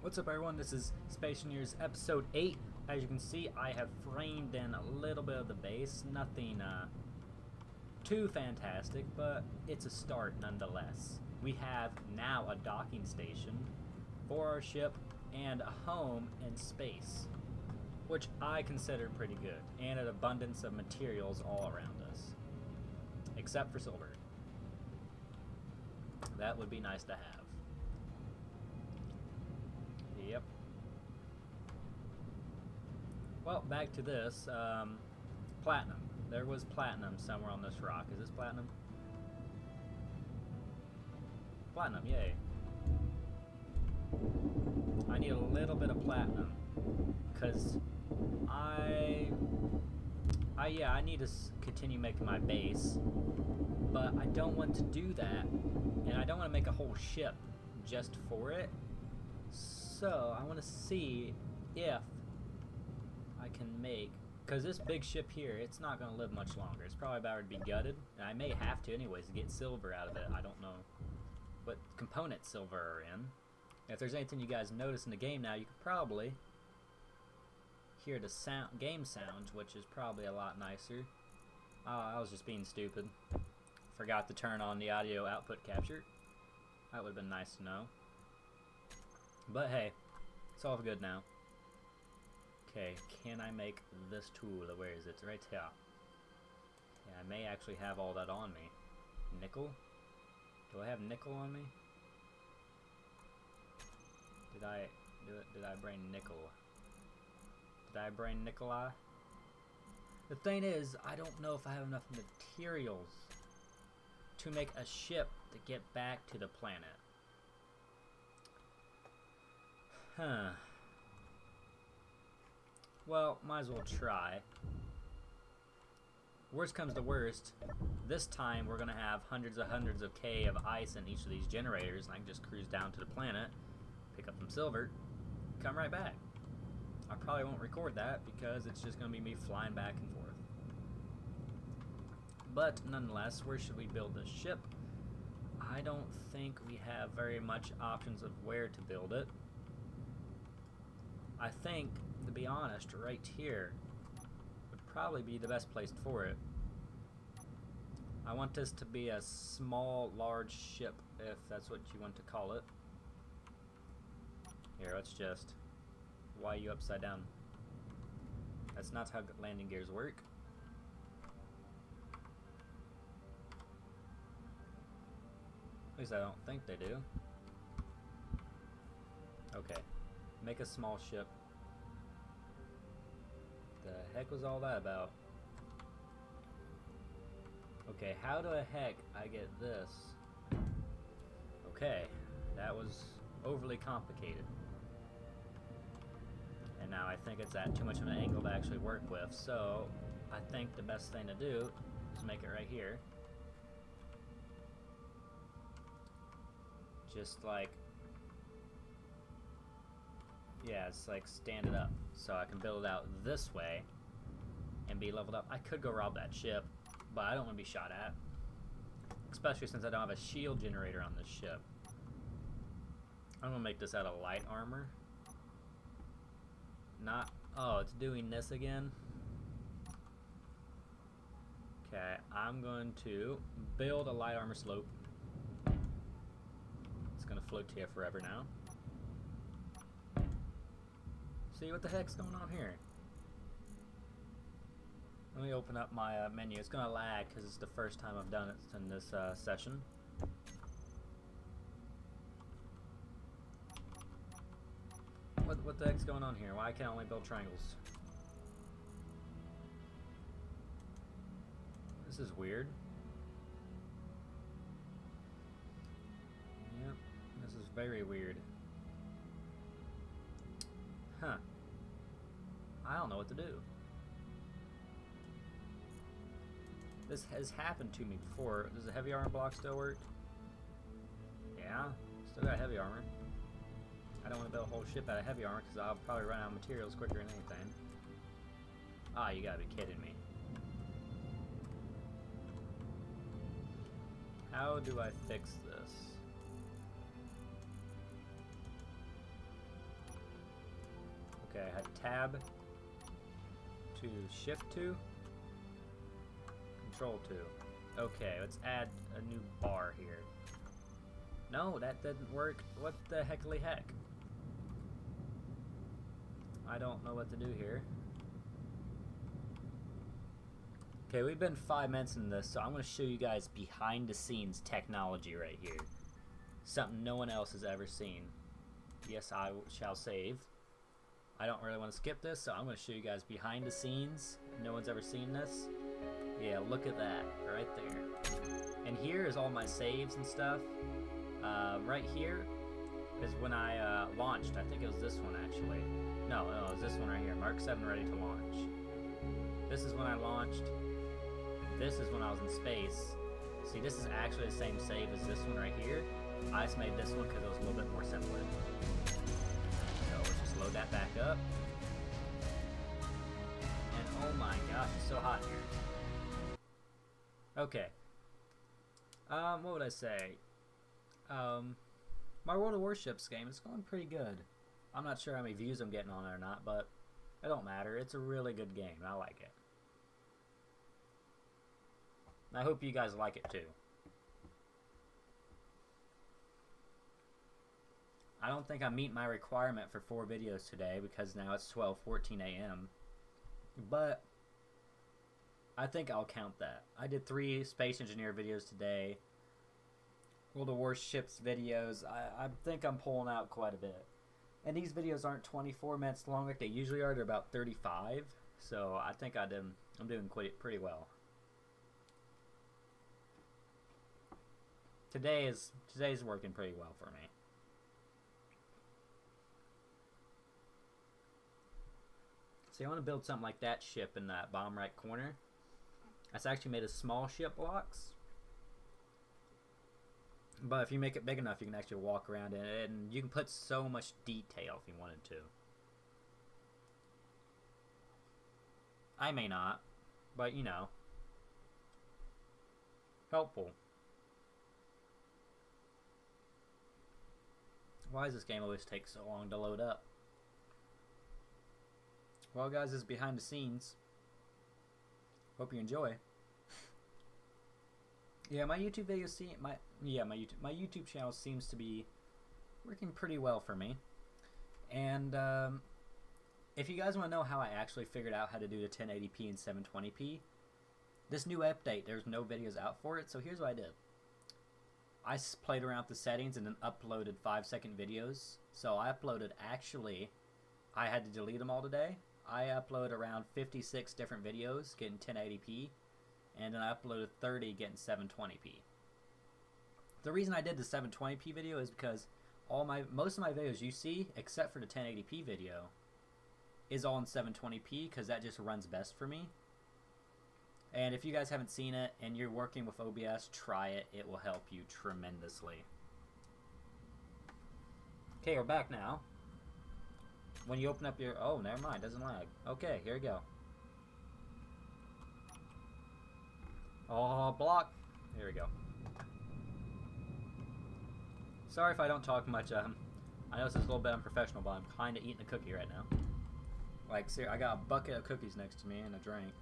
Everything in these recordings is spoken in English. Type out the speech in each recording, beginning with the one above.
What's up everyone, this is Spationeers episode 8. As you can see, I have framed in a little bit of the base. Nothing too fantastic, but it's a start nonetheless. We have now a docking station for our ship and a home in space, which I consider pretty good, and an abundance of materials all around us. Except for silver. That would be nice to have. Yep. Well, back to this. Platinum. There was platinum somewhere on this rock. Is this platinum? Platinum, yay. I need a little bit of platinum. Because yeah, I need to continue making my base. But I don't want to do that. And I don't want to make a whole ship just for it. So, I want to see if I can make, because this big ship here, it's not going to live much longer. It's probably about to be gutted, and I may have to anyways to get silver out of it. I don't know what components silver are in. If there's anything you guys notice in the game now, you can probably hear the game sounds, which is probably a lot nicer. I was just being stupid. Forgot to turn on the audio output capture. That would have been nice to know. But hey, it's all good now. Okay, can I make this tool? Where is it? It's right here. Yeah, I may actually have all that on me. Nickel? Do I have nickel on me? Did I bring nickel? Did I bring Nikolai? The thing is, I don't know if I have enough materials to make a ship to get back to the planet. Huh. Well, might as well try. Worst comes to worst, this time we're gonna have hundreds of K of ice in each of these generators, and I can just cruise down to the planet, pick up some silver, come right back. I probably won't record that because it's just gonna be me flying back and forth. But nonetheless, where should we build this ship? I don't think we have very much options of where to build it. I think, to be honest, right here would probably be the best place for it. I want this to be a small, large ship, if that's what you want to call it. Here, let's just... Why are you upside down? That's not how landing gears work. At least I don't think they do. Okay. Make a small ship. The heck was all that about? Okay, how the heck I get this? Okay, that was overly complicated. And now I think it's at too much of an angle to actually work with, so I think the best thing to do is make it right here. Just like... Yeah, it's like stand it up. So I can build it out this way and be leveled up. I could go rob that ship, but I don't want to be shot at. Especially since I don't have a shield generator on this ship. I'm going to make this out of light armor. Not... Oh, it's doing this again. Okay, I'm going to build a light armor slope. It's going to float here forever now. See what the heck's going on here? Let me open up my menu. It's gonna lag because it's the first time I've done it in this session. What the heck's going on here? Why can't I only build triangles? This is weird. Yep, this is very weird. Huh. I don't know what to do. This has happened to me before. Does the heavy armor block still work? Yeah, still got heavy armor. I don't want to build a whole ship out of heavy armor because I'll probably run out of materials quicker than anything. Ah, you gotta be kidding me. How do I fix this? Okay, I had tab to shift 2, control 2. Okay, let's add a new bar here. No, that didn't work. What the heckly heck? I don't know what to do here. Okay, we've been 5 minutes in this, so I'm going to show you guys behind the scenes technology right here. Something no one else has ever seen. Yes, I shall save. I don't really want to skip this, so I'm going to show you guys behind the scenes. No one's ever seen this. Yeah, look at that, right there. And here is all my saves and stuff. Right here is when I launched. I think it was this one actually. No, it was this one right here. Mark 7 ready to launch. This is when I launched. This is when I was in space. See, this is actually the same save as this one right here. I just made this one because it was a little bit more simpler. So let's just load that back up. And oh my gosh, it's so hot here. Okay. What would I say? My World of Warships game is going pretty good. I'm not sure how many views I'm getting on it or not, but it don't matter. It's a really good game. I like it. I hope you guys like it too. I don't think I'm meeting my requirement for 4 videos today because now it's 12:14 a.m. But I think I'll count that. I did 3 Space Engineer videos today. World of Warships videos. I think I'm pulling out quite a bit. And these videos aren't 24 minutes long like they usually are. They're about 35. So I think I'm doing pretty well. Today's working pretty well for me. So I want to build something like that ship in that bottom right corner. That's actually made of small ship blocks. But if you make it big enough, you can actually walk around in it, and you can put so much detail if you wanted to. I may not, but you know, helpful. Why does this game always take so long to load up? Well, guys, this is behind the scenes. Hope you enjoy. Yeah, my YouTube videos my YouTube channel seems to be working pretty well for me. And if you guys want to know how I actually figured out how to do the 1080p and 720p, this new update, there's no videos out for it. So here's what I did. I played around with the settings and then uploaded 5-second videos. So I uploaded, actually, I had to delete them all today. I uploaded around 56 different videos getting 1080p. And then I uploaded 30 getting 720p. The reason I did the 720p video is because most of my videos you see, except for the 1080p video, is all in 720p because that just runs best for me. And if you guys haven't seen it and you're working with OBS, try it. It will help you tremendously. Okay, we're back now. When you open up your... Oh, never mind. Doesn't lag. Okay, here we go. Oh, block. Here we go. Sorry if I don't talk much. I know this is a little bit unprofessional, but I'm kind of eating a cookie right now. Like, seriously, I got a bucket of cookies next to me and a drink.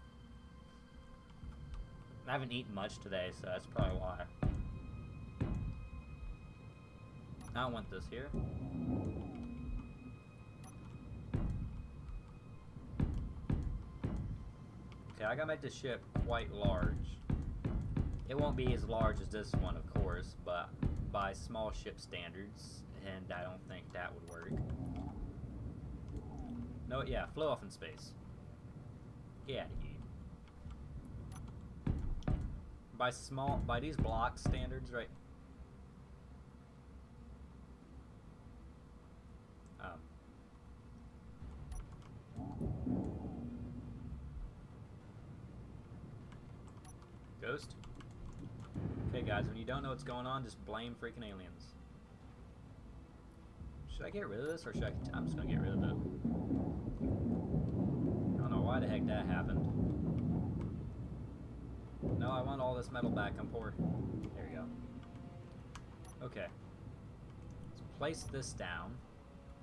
I haven't eaten much today, so that's probably why. I don't want this here. Okay, I gotta make this ship quite large. It won't be as large as this one, of course, but by small ship standards, and I don't think that would work. No, yeah, flew off in space. Get out of here. By these block standards, right? Ghost? Okay, guys, when you don't know what's going on, just blame freaking aliens. Should I get rid of this, or should I... I'm just gonna get rid of it. I don't know why the heck that happened. No, I want all this metal back. I'm poor. There we go. Okay. Let's place this down.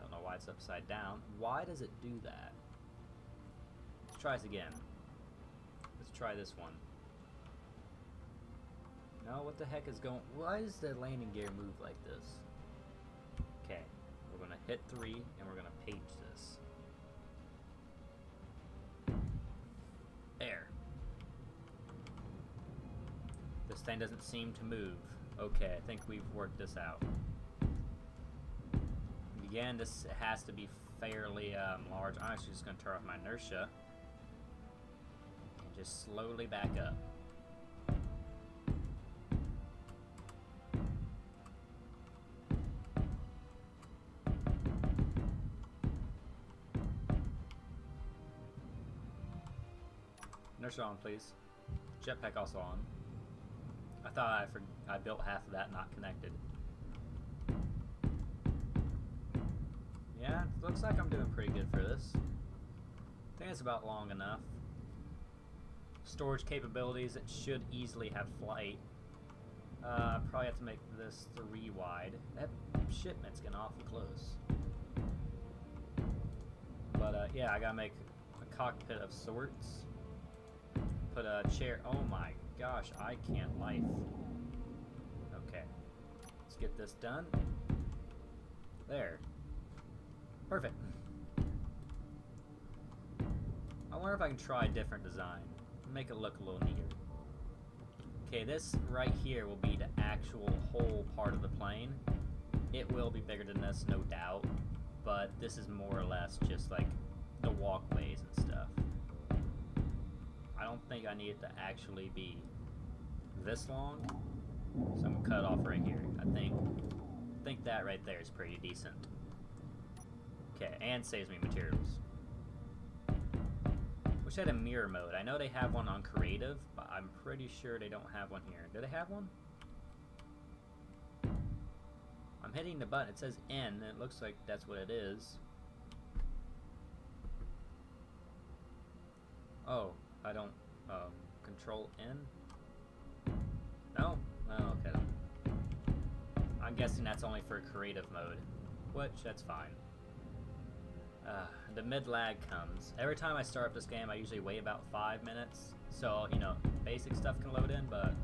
Don't know why it's it's upside down. Why does it do that? Let's try this again. Let's try this one. No, what the heck is going... Why does the landing gear move like this? Okay, we're going to hit 3, and we're going to page this. There. This thing doesn't seem to move. Okay, I think we've worked this out. Again, this has to be fairly large. I'm actually just going to turn off my inertia. And just slowly back up. Inertia on, please. Jetpack also on. I thought I built half of that not connected. Yeah, it looks like I'm doing pretty good for this. I think it's about long enough. Storage capabilities, it should easily have flight. Probably have to make this 3 wide. That shipment's getting awful close. But yeah, I gotta make a cockpit of sorts. Put a chair. Oh my gosh, I can't life. Okay, let's get this done. There. Perfect. I wonder if I can try a different design. Make it look a little neater. Okay, this right here will be the actual whole part of the plane. It will be bigger than this, no doubt. But this is more or less just like the walkways and stuff. I don't think I need it to actually be this long. So I'm gonna cut it off right here. I think that right there is pretty decent. Okay, and saves me materials. Wish I had a mirror mode. I know they have one on creative, but I'm pretty sure they don't have one here. Do they have one? I'm hitting the button. It says N, and it looks like that's what it is. Oh, I don't... Control N? No? Oh, okay. I'm guessing that's only for creative mode, which, that's fine. The mid-lag comes. Every time I start up this game, I usually wait about 5 minutes. So, you know, basic stuff can load in, but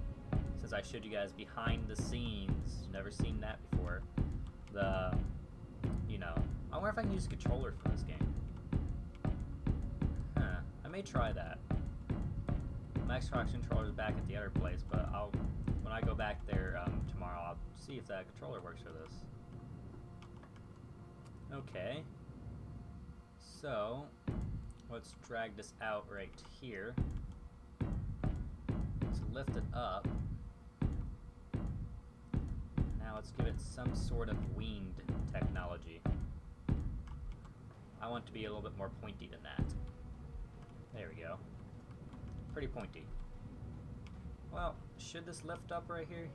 since I showed you guys behind the scenes, never seen that before, you know, I wonder if I can use a controller for this game. Huh, I may try that. My Xbox controller is back at the other place, but when I go back there tomorrow, I'll see if that controller works for this. Okay. So, let's drag this out right here. Let's lift it up. Now let's give it some sort of winged technology. I want it to be a little bit more pointy than that. There we go. Pretty pointy. Well, should this lift up right here?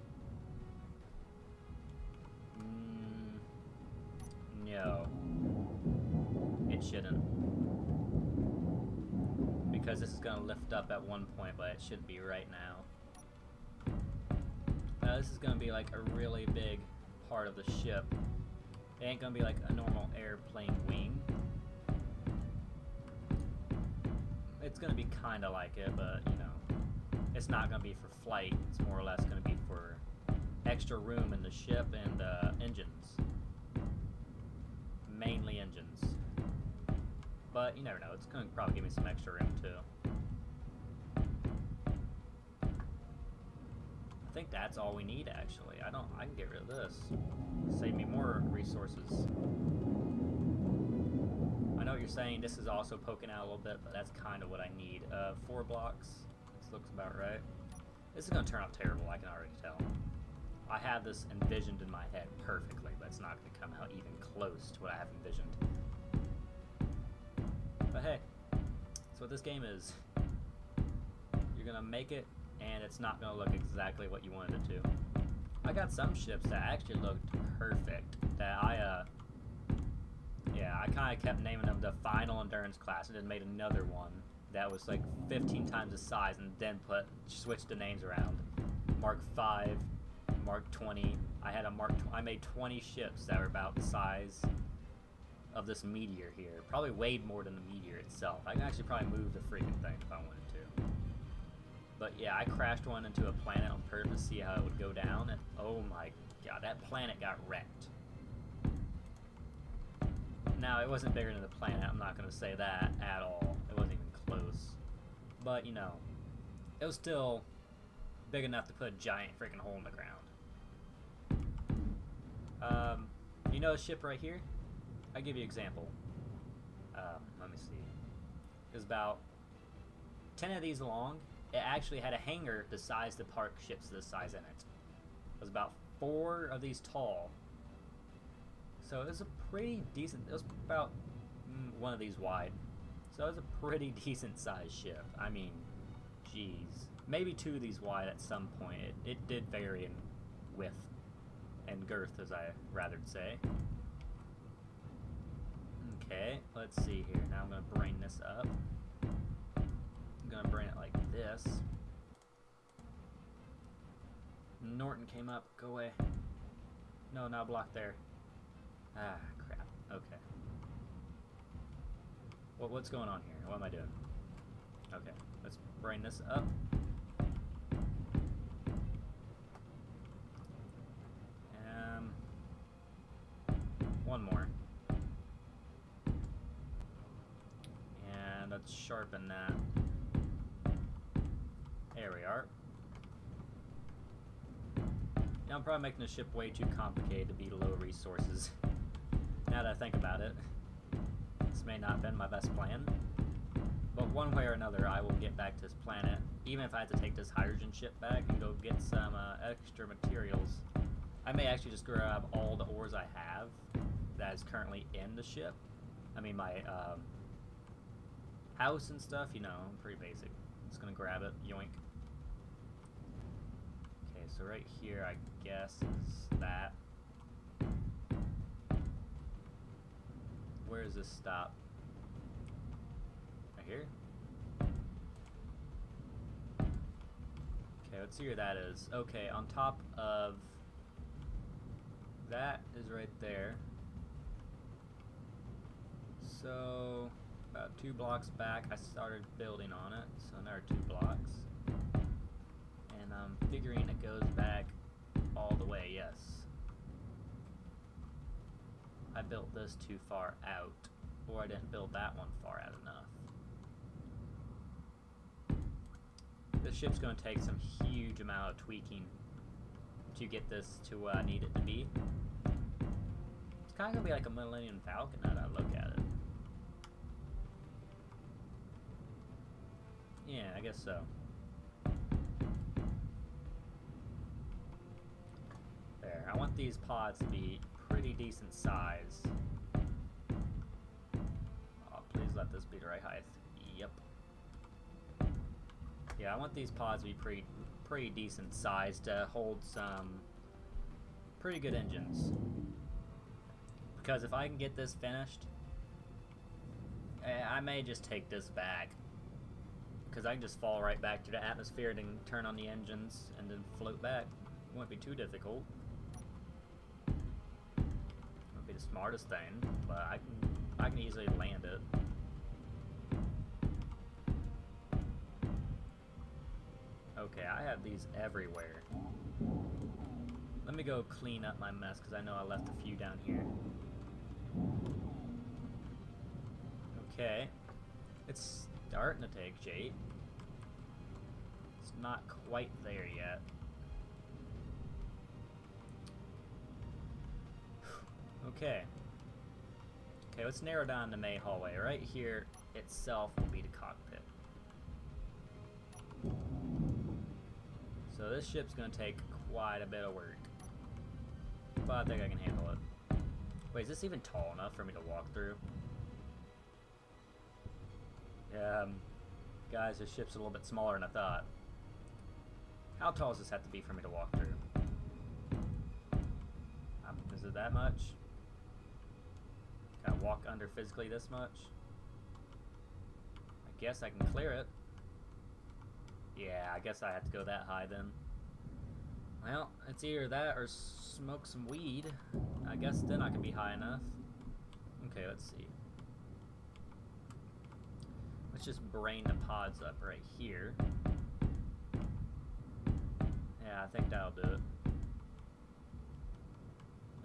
No. It shouldn't. Because this is going to lift up at one point, but it should be right now. This is going to be like a really big part of the ship. It ain't going to be like a normal airplane wing. It's going to be kind of like it, but, you know, it's not going to be for flight. It's more or less going to be for extra room in the ship and engines. Mainly engines. But you never know, it's going to probably give me some extra room too. I think that's all we need actually. I can get rid of this. Save me more resources. I know what you're saying, this is also poking out a little bit, but that's kind of what I need. 4 blocks, this looks about right. This is going to turn out terrible, I can already tell. I have this envisioned in my head perfectly, but it's not going to come out even close to what I have envisioned. But hey, that's what this game is. You're going to make it, and it's not going to look exactly what you wanted it to. I got some ships that actually looked perfect, that yeah, I kind of kept naming them the Final Endurance class, and then made another one that was like 15 times the size, and then switched the names around. Mark 5, Mark 20. I made 20 ships that were about the size of this meteor here. Probably way more than the meteor itself. I can actually probably move the freaking thing if I wanted to. But yeah, I crashed one into a planet on purpose to see how it would go down, and oh my god, that planet got wrecked. Now, it wasn't bigger than the planet, I'm not going to say that at all. It wasn't even close. But, you know, it was still big enough to put a giant freaking hole in the ground. You know a ship right here? I'll give you an example. Let me see. There's about 10 of these long. It actually had a hangar the size to park ships this size in it. It was about 4 of these tall. So it was a pretty decent, it was about one of these wide. So it was a pretty decent sized ship. I mean, geez. Maybe 2 of these wide at some point. It did vary in width and girth, as I rather say. Okay, let's see here. Now I'm going to bring this up. I'm going to bring it like this. Norton came up. Go away. No, now block there. Ah, crap. Okay. What's going on here? What am I doing? Okay, let's bring this up. One more. And let's sharpen that. There we are. Now I'm probably making the ship way too complicated to be low resources. Now that I think about it, this may not have been my best plan. But one way or another, I will get back to this planet, even if I have to take this hydrogen ship back and go get some extra materials. I may actually just grab all the ores I have that is currently in the ship. I mean, my house and stuff, you know, pretty basic. Just gonna grab it, yoink. Okay, so right here, I guess, is that. Where does this stop? Right here? Okay, let's see where that is. Okay, on top of that is right there. So, about 2 blocks back, I started building on it. So another 2 blocks. And I'm figuring it goes back all the way, yes. I built this too far out, or I didn't build that one far out enough. This ship's going to take some huge amount of tweaking to get this to where I need it to be. It's kind of going to be like a Millennium Falcon now that I look at it. Yeah, I guess so. There, I want these pods to be pretty decent size. Oh, please let this be the right height. Yep. Yeah, I want these pods to be pretty decent size to hold some pretty good engines. Because if I can get this finished, I may just take this back. Because I can just fall right back to the atmosphere and then turn on the engines and then float back. It won't be too difficult. Won't be the smartest thing, but I can easily land it. Okay, I have these everywhere. Let me go clean up my mess because I know I left a few down here. Okay, it's starting to take shape. It's not quite there yet. Okay. Okay, let's narrow down the main hallway. Right here itself will be the cockpit. So this ship's gonna take quite a bit of work. But I think I can handle it. Wait, is this even tall enough for me to walk through? Guys, this ship's a little bit smaller than I thought. How tall does this have to be for me to walk through? Is it that much? Can I walk under physically this much? I guess I can clear it. Yeah, I guess I have to go that high then. Well, it's either that or smoke some weed. I guess then I can be high enough. Okay, let's see. Let's just brain the pods up right here. Yeah, I think that'll do it.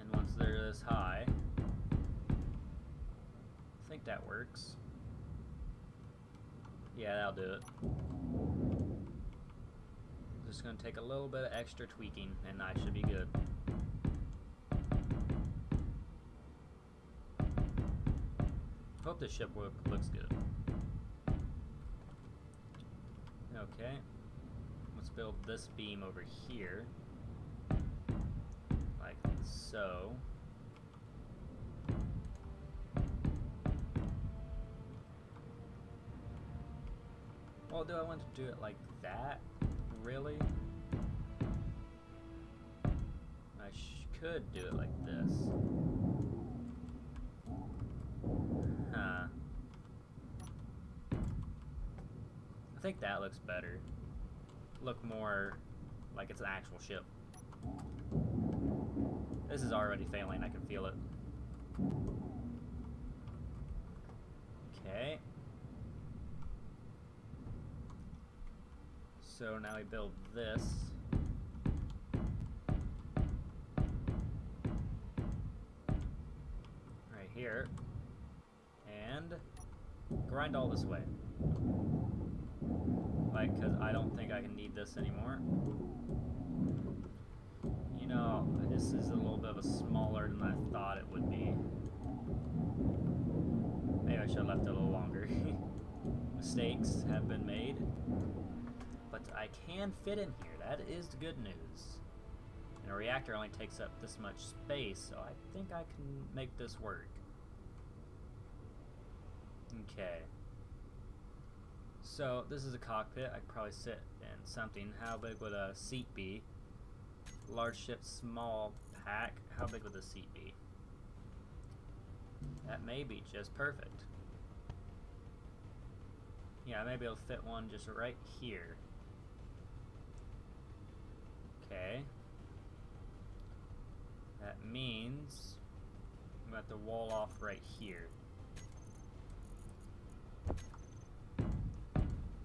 And once they're this high, I think that works. Yeah, that'll do it. Just gonna take a little bit of extra tweaking and I should be good. Hope the ship looks good. Okay, let's build this beam over here, like so. Well, do I want to do it like that? Really? I could do it like this. Huh. I think that looks better. Look more like it's an actual ship. This is already failing, I can feel it. Okay. So now we build this. Right here. And grind all this way. Like, because I don't think I can need this anymore. You know, this is a little bit of a smaller than I thought it would be. Maybe I should have left it a little longer. Mistakes have been made. But I can fit in here. That is the good news. And a reactor only takes up this much space, so I think I can make this work. Okay. So, this is a cockpit. I could probably sit in something. How big would a seat be? Large ship, small pack. How big would the seat be? That may be just perfect. Yeah, I may be able to fit one just right here. Okay. That means I'm going to have to wall off right here.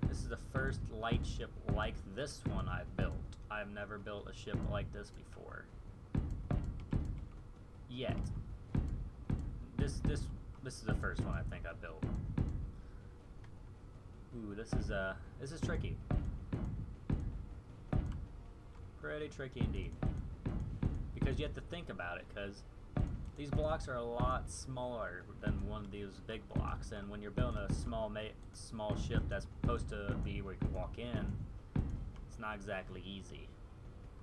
This is the first light ship like this one I've built. I've never built a ship like this before. Yet. This is the first one I think I built. Ooh, this is tricky. Pretty tricky indeed. Because you have to think about it, because these blocks are a lot smaller than one of these big blocks, and when you're building a small ship that's supposed to be where you can walk in, it's not exactly easy.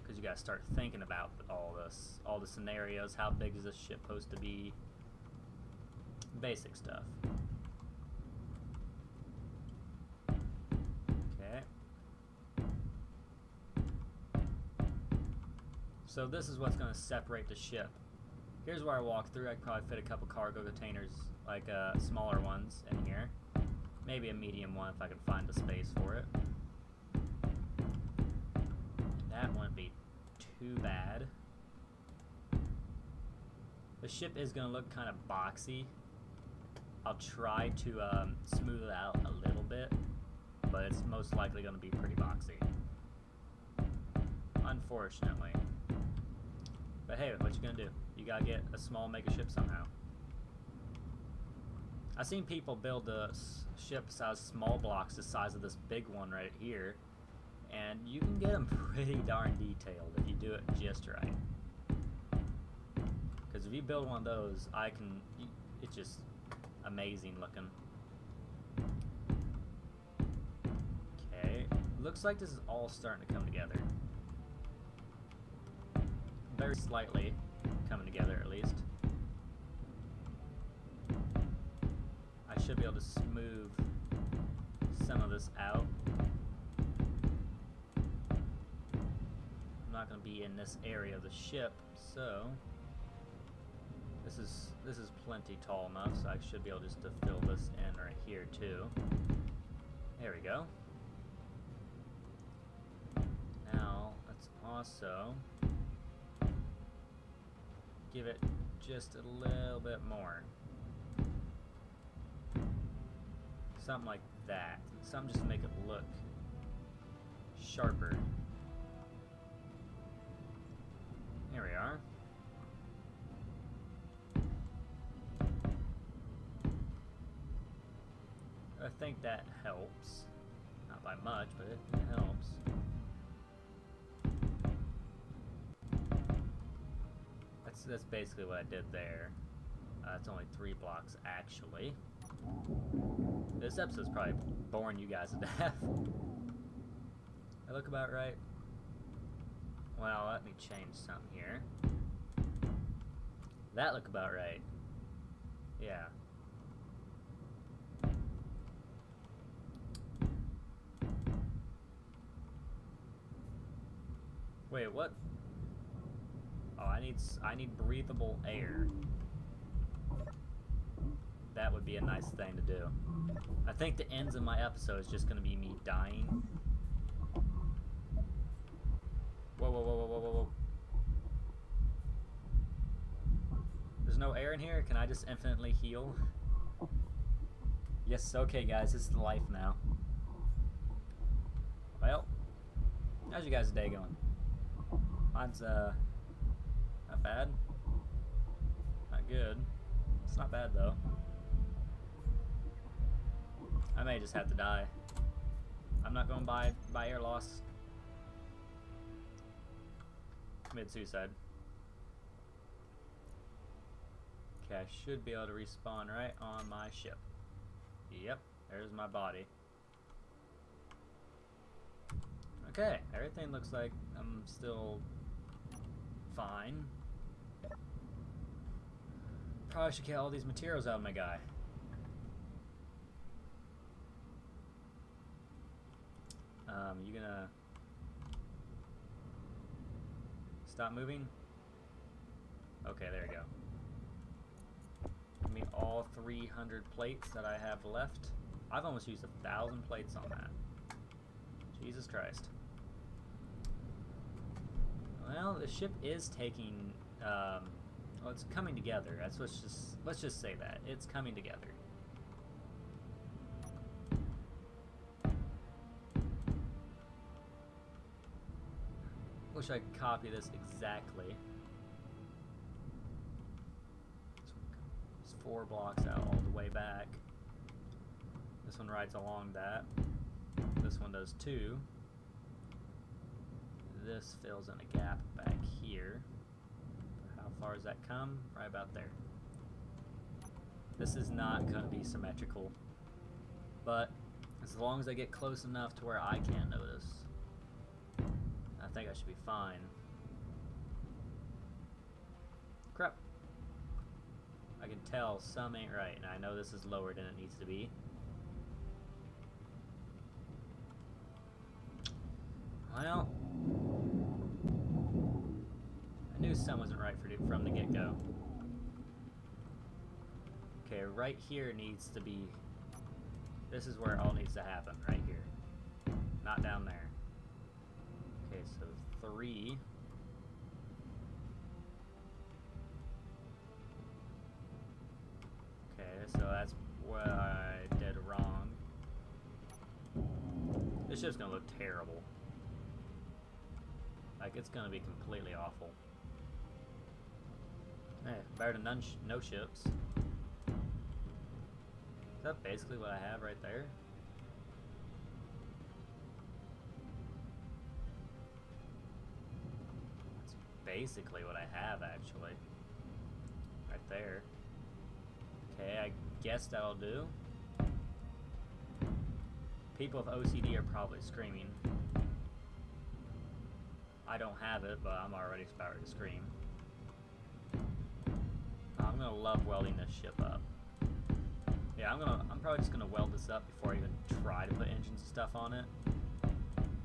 Because you gotta start thinking about all this, all the scenarios, how big is this ship supposed to be, basic stuff. Okay. So this is what's gonna separate the ship. Here's where I walk through. I could probably fit a couple cargo containers, like smaller ones in here. Maybe a medium one if I can find the space for it. That wouldn't be too bad. The ship is going to look kind of boxy. I'll try to smooth it out a little bit, but it's most likely going to be pretty boxy. Unfortunately. But hey, what you gonna do? You gotta get a small mega ship somehow. I've seen people build the ships out of small blocks the size of this big one right here, and you can get them pretty darn detailed if you do it just right. Because if you build one of those, it's just amazing looking. Okay, looks like this is all starting to come together. Very slightly coming together, at least. I should be able to smooth some of this out. I'm not going to be in this area of the ship, so this is plenty tall enough, so I should be able just to fill this in right here too. There we go. Now let's also give it just a little bit more. Something like that. Something just to make it look sharper. Here we are. I think that helps. Not by much, but it helps. That's basically what I did there. It's only 3 blocks, actually. This episode's probably boring you guys to death. I look about right. Well, let me change something here. That look about right. Yeah. Wait, what? Oh, I need breathable air. That would be a nice thing to do. I think the ends of my episode is just gonna be me dying. Whoa, whoa, whoa, whoa, whoa, whoa. There's no air in here? Can I just infinitely heal? Yes, okay guys, this is the life now. Well, how's you guys' day going? Mine's, not bad. Not good. It's not bad, though. I may just have to die. I'm not going by air loss. Commit suicide. Okay, I should be able to respawn right on my ship. Yep, there's my body. Okay, everything looks like I'm still fine. Probably should get all these materials out of my guy. You gonna stop moving? Okay, there you go. Give me all 300 plates that I have left. I've almost used 1,000 plates on that. Jesus Christ. Well, the ship is taking, well, it's coming together. Let's just say that. It's coming together. Wish I could copy this exactly. It's 4 blocks out all the way back. This one rides along that. This one does 2. This fills in a gap back here. How far does that come? Right about there. This is not going to be symmetrical, but as long as I get close enough to where I can't notice, I think I should be fine. Crap. I can tell some ain't right, and I know this is lower than it needs to be. Well, I knew some wasn't right from the get-go. Okay, right here needs to be... This is where it all needs to happen, right here. Not down there. Okay, so 3. Okay, so that's what I did wrong. This ship's gonna look terrible. Like, it's gonna be completely awful. Hey, better than no ships. Is that basically what I have right there? That's basically what I have, actually. Right there. Okay, I guess that'll do. People with OCD are probably screaming. I don't have it, but I'm already starting to scream. I'm gonna love welding this ship up. Yeah, I'm probably just gonna weld this up before I even try to put engines and stuff on it,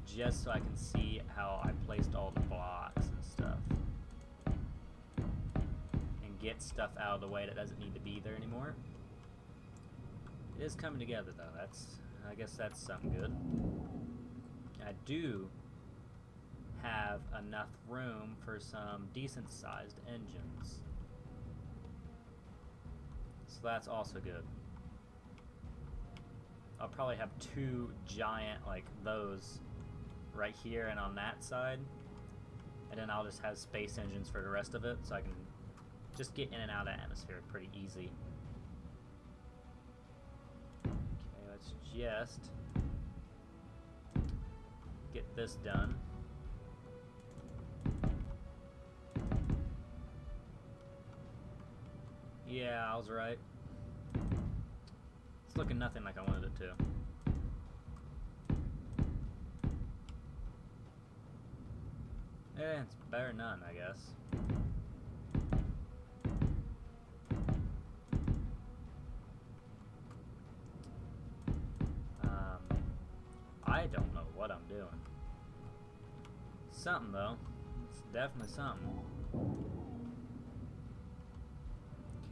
just so I can see how I placed all the blocks and stuff, and get stuff out of the way that doesn't need to be there anymore. It is coming together though. I guess that's something good. I do have enough room for some decent sized engines, so that's also good. I'll probably have two giant, like, those right here and on that side. And then I'll just have space engines for the rest of it, so I can just get in and out of the atmosphere pretty easy. Okay, let's just get this done. Yeah, I was right. It's looking nothing like I wanted it to. Yeah, it's better than none, I guess. I don't know what I'm doing. Something, though. It's definitely something.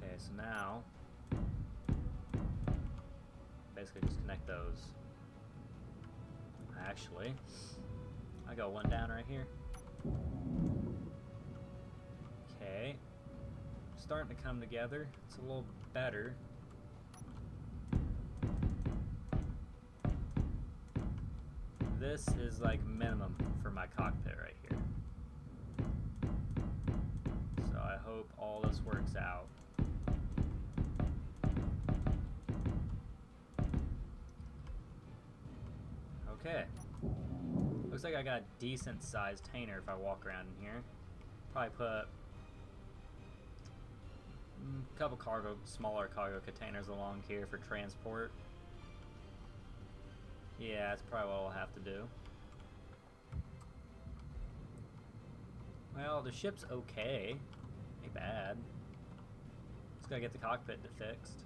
Okay, so now basically just connect those. Actually, I got one down right here. Okay, starting to come together. It's a little better. This is like minimum for my cockpit right here. So I hope all this works out. Okay. Looks like I got a decent sized container if I walk around in here. Probably put a couple smaller cargo containers along here for transport. Yeah, that's probably what I'll have to do. Well, the ship's okay. Ain't bad. Just gotta get the cockpit fixed.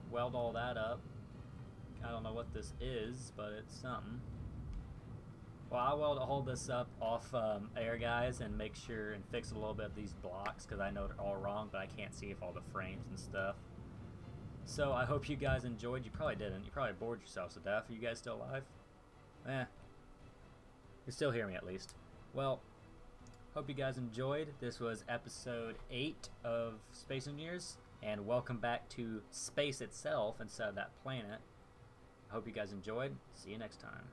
Weld all that up. I don't know what this is, but it's something. Well, I will hold this up off air, guys, and make sure and fix a little bit of these blocks, because I know they're all wrong, but I can't see if all the frames and stuff. So I hope you guys enjoyed. You probably didn't. You probably bored yourselves to death. Are you guys still alive? You still hear me at least. Well, hope you guys enjoyed. This was episode 8 of Space Engineers, and welcome back to space itself instead of that planet. I hope you guys enjoyed. See you next time.